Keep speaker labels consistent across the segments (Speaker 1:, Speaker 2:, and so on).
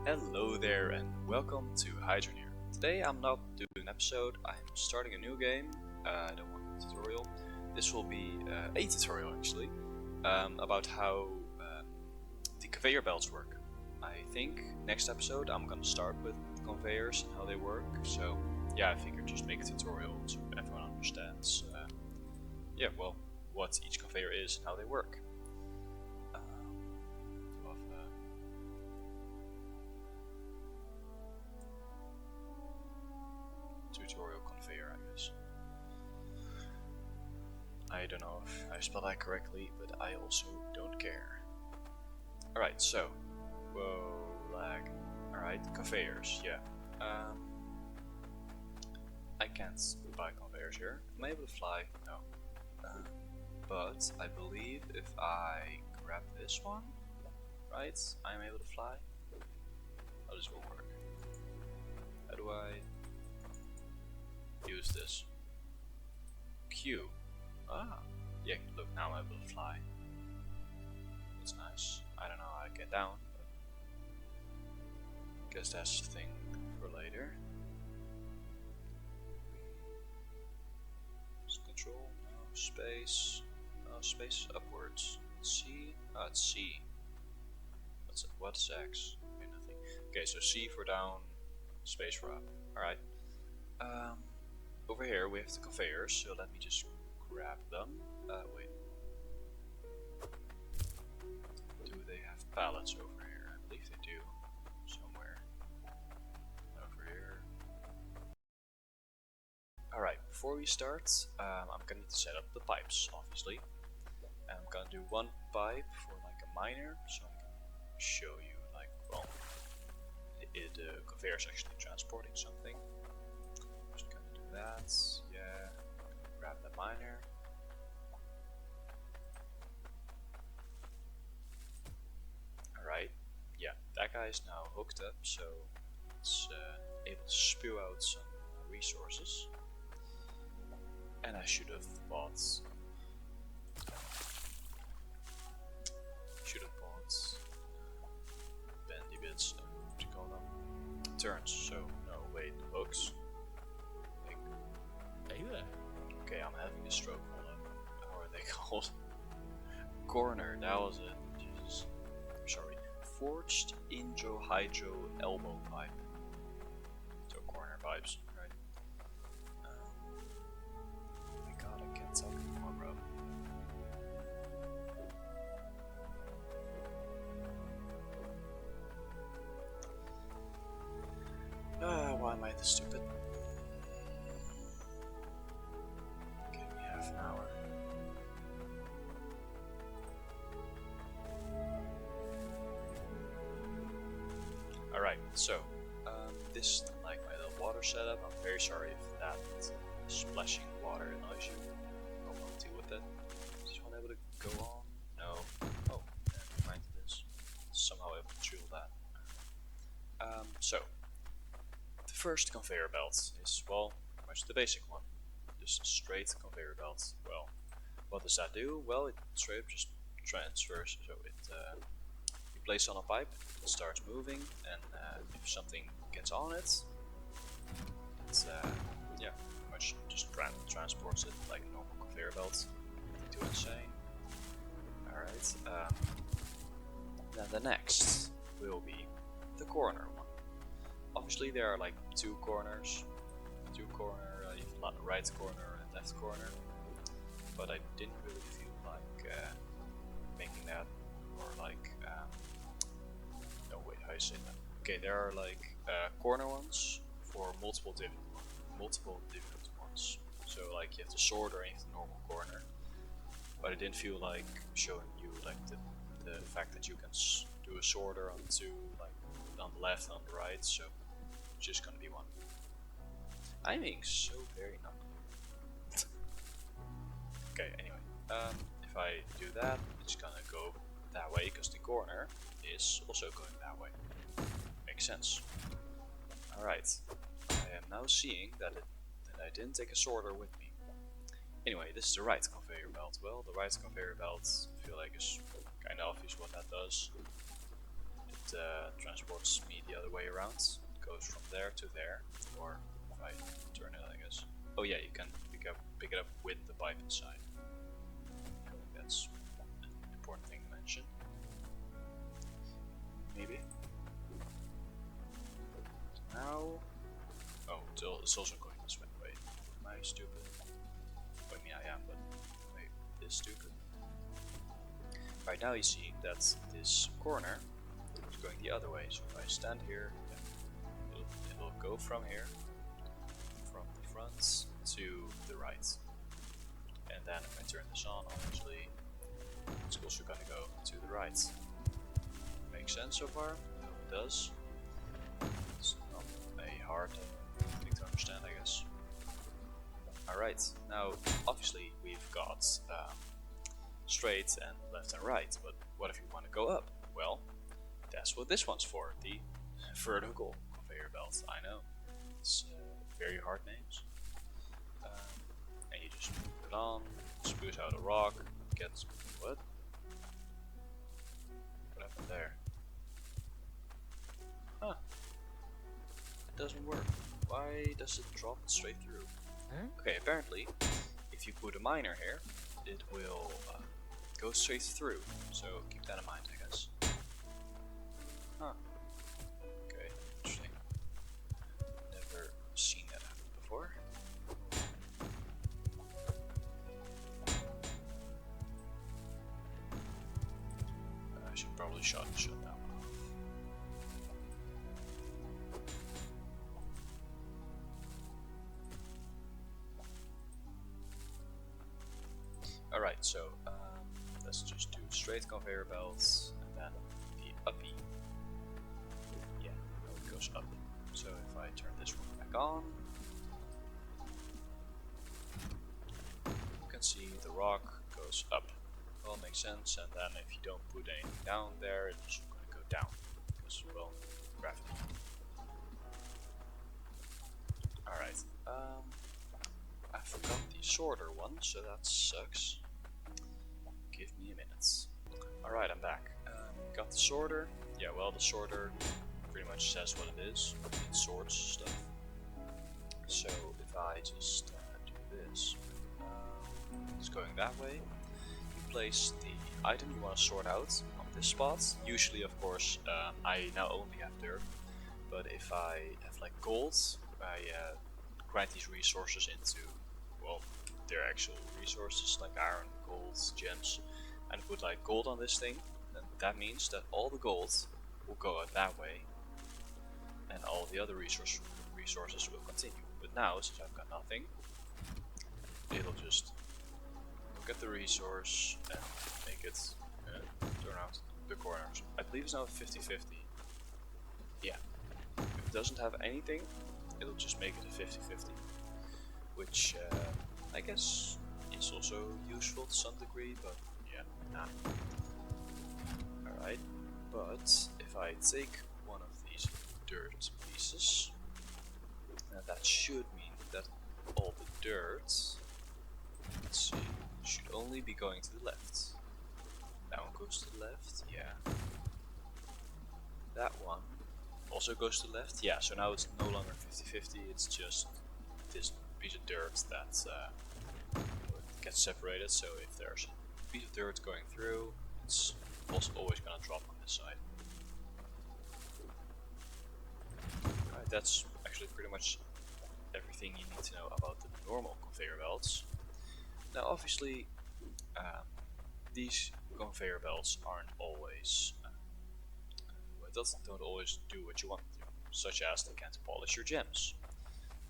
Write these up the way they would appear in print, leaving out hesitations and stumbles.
Speaker 1: Hello there and welcome to hydroneer. Today I'm not doing an episode, I'm starting a new game. I don't want a tutorial. This will be a tutorial actually, about how the conveyor belts work. I think next episode I'm gonna start with conveyors and how they work. So yeah, I figured just make a tutorial so everyone understands what each conveyor is and how they work. Tutorial conveyor, I guess. I don't know if I spelled that correctly, but I also don't care. Alright, so. Whoa, lag. Alright, conveyors, yeah. I can't buy conveyors here. Am I able to fly? No. But I believe if I grab this one, right, I'm able to fly. How does it work? How do I use this? Q. Ah, yeah, look, now I'm able to fly. That's nice. I don't know how I get down, but guess that's the thing for later. Control, no, space. No, space upwards. C? Ah, it's C. What's it? What's X? Okay, nothing. Okay, so C for down, space for up. Alright. Over here we have the conveyors, so let me just grab them. Wait. Do they have pallets over here? I believe they do. Somewhere. Over here. Alright, before we start, I'm gonna need to set up the pipes, obviously. And I'm gonna do one pipe for like a miner, so I can show you like, well, the conveyor is actually transporting something. Just gonna do that, yeah. Grab the miner. Alright, yeah, that guy is now hooked up, so it's able to spew out some resources. And I should have bought bendy bits, what do you call them? Turns, so no, wait, hooks.
Speaker 2: Hey there.
Speaker 1: Okay, I'm having a stroke, hold up. How are they called? Corner, that was it. Jesus. Sorry. Forged hydro elbow pipe. So corner pipes, right? Oh my god, I can't talk anymore, bro. Why am I this stupid? Give me half an hour. Alright, so this is like my little water setup. I'm very sorry if that splashing water annoys you. I won't deal with it. Is this one able to go on? No. Oh, never mind this. Somehow able to drill that. So the first conveyor belt is, well, much the basic one. Just a straight conveyor belt. Well, what does that do? Well, it straight up just transfers, so it you place on a pipe, it starts moving, and if something gets on it, it's yeah, pretty much just transports it like a normal conveyor belt. Nothing too insane. Alright, then the next will be the corner one. Obviously there are like two corners, you have right corner and left corner, but I didn't really feel like making that, or like, no wait, how you say that? Okay, there are like corner ones for multiple different ones. So like you have the sword or anything normal corner, but I didn't feel like showing you like the fact that you can do a sorter on two, like on the left and on the right, so it's just gonna be one. I'm being so very numb. Okay, anyway, if I do that, it's gonna go that way because the corner is also going that way. Makes sense. Alright, I am now seeing that I didn't take a sorter with me. Anyway, this is the right conveyor belt. Well, the right conveyor belt, I feel like, is kind of obvious what that does. transports me the other way around. It goes from there to there, or if I turn it, I guess. Oh yeah, you can pick it up with the pipe inside. I think that's an important thing to mention. Maybe. Now, oh, it's also going this way. Wait, am I stupid? I mean, I am, but wait, this stupid. Right now, you see that this corner is going the other way. So if I stand here, it'll go from here, from the front to the right. And then if I turn this on, obviously, it's also going to go to the right. Makes sense so far? I hope it does. It's not a hard thing to understand, I guess. Alright, now obviously we've got straight and left and right, but what if you want to go up? Well, that's what this one's for, the vertical conveyor belt. I know, it's very hard names. And you just put it on, spews out a rock, gets... what? What happened there? Huh. It doesn't work. Why does it drop straight through? Okay, apparently, if you put a miner here, it will go straight through. So keep that in mind, I guess. Huh. Okay, interesting. Never seen that happen before. I should probably shut that one off. Alright, so let's just do straight conveyor belts and then the uppy. Yeah, it goes up. So if I turn this one back on, you can see the rock goes up. Well, makes sense, and then if you don't put anything down there, it's going to go down. Because, well, gravity. Alright, I forgot the sorter one, so that sucks. Give me a minute. Alright, I'm back. Got the sorter. Yeah, well, the sorter pretty much says what it is. It sorts stuff. So if I just do this, it's going that way. You place the item you want to sort out on this spot. Usually, of course, I now only have dirt. But if I have like gold, I grind these resources into, well, their actual resources like iron, gold, gems, and put like gold on this thing, then that means that all the gold will go out that way and all the other resources will continue. But now, since I've got nothing, it'll just look at the resource and make it turn out the corners. I believe it's now 50-50. Yeah, if it doesn't have anything, it'll just make it a 50-50, which I guess is also useful to some degree, but yeah, nah. Alright, but if I take one of these dirt pieces, that should mean that all the dirt, let's see, should only be going to the left. That one goes to the left, yeah. That one also goes to the left, yeah, so now it's no longer 50-50, it's just this piece of dirt that gets separated. So if there's a piece of dirt going through, it's also always going to drop on this side. Alright, that's actually pretty much everything you need to know about the normal conveyor belts. Now obviously these conveyor belts aren't always don't always do what you want them to, such as they can't polish your gems.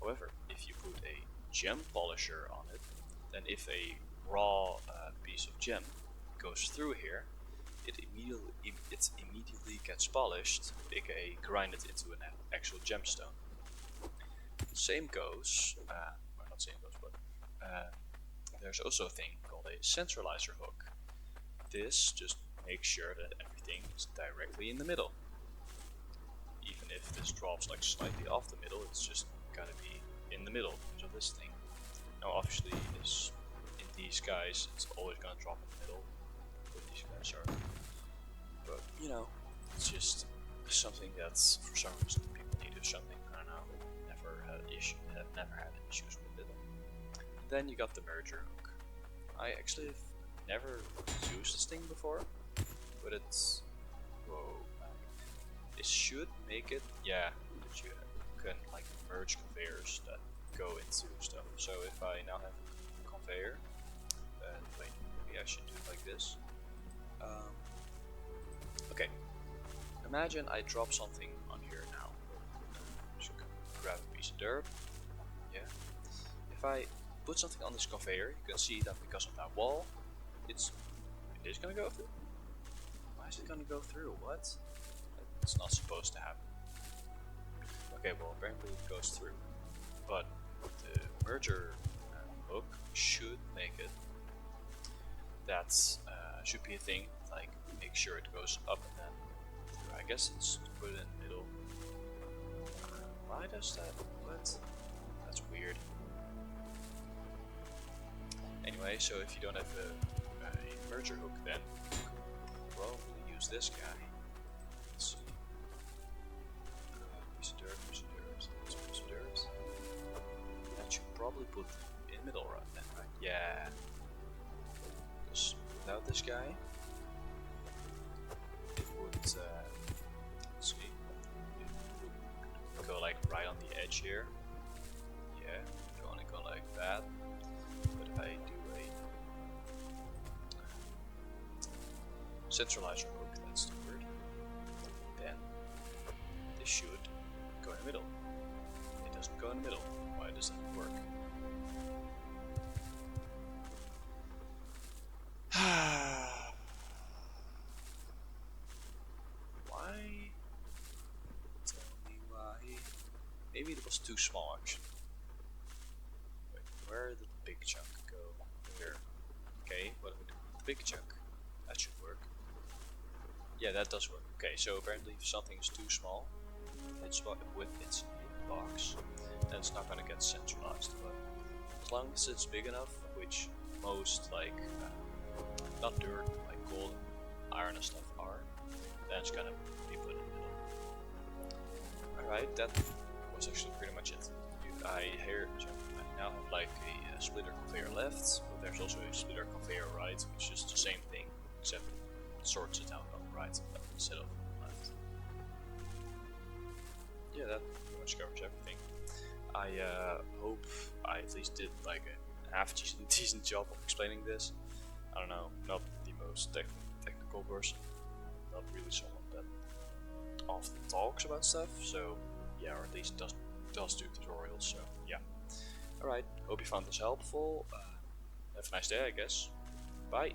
Speaker 1: However, if you put a gem polisher on it, then if a raw piece of gem goes through here, it immediately gets polished, aka grinded into an actual gemstone. Same goes, well, not same goes, but there's also a thing called a centralizer hook. This just makes sure that everything is directly in the middle. Even if this drops like slightly off the middle, it's just gotta be in the middle of this thing. Now obviously in these guys it's always gonna drop in the middle, but these guys are, but you know, it's just something that's for some reason people need or something. I don't know. Never had issues with it. Then you got the merger hook. I actually have never used this thing before, but it's it should make it, yeah, that you can like merge conveyors that go into stuff. So if I now have a conveyor, wait, maybe I should do it like this. Okay, imagine I drop something on here now. So grab a piece of dirt. Yeah. If I put something on this conveyor, you can see that because of that wall, it is gonna go through. Why is it gonna go through? What? It's not supposed to happen. Okay, well apparently it goes through, but the merger hook should make it. That should be a thing. Like make sure it goes up and then through. I guess it's to put it in the middle. Why does that? What? That's weird. Anyway, so if you don't have a merger hook, then you can probably use this guy. Let's see. Piece of dirt, piece of dirt, piece of dirt. That should probably put in the middle right then, right? Yeah. Because without this guy, it would, let's see, it would go like right on the edge here. Yeah, it would only go like that. But if I do a centralizer hook, that's the word, then this should go in the middle. It doesn't go in the middle. Why does that work? Why? Tell me why. Maybe it was too small actually. Wait, where did the big chunk go? Here. Okay, what do we do with the big chunk? That should work. Yeah, that does work. Okay, so apparently if something is too small, it's with its box, then it's not going to get centralized. But as long as it's big enough, which most like not dirt, like gold, iron and stuff are, then it's gonna be put in the middle. Alright, that was actually pretty much it. I now have like a splitter conveyor left, but there's also a splitter conveyor right, which is the same thing, except it sorts it out on the right instead of left. Yeah, that pretty much covers everything. I hope I at least did like a half decent job of explaining this. I don't know, not the most technical person, not really someone that often talks about stuff, so yeah, or at least does do tutorials, so yeah. Alright, hope you found this helpful. Have a nice day, I guess. Bye!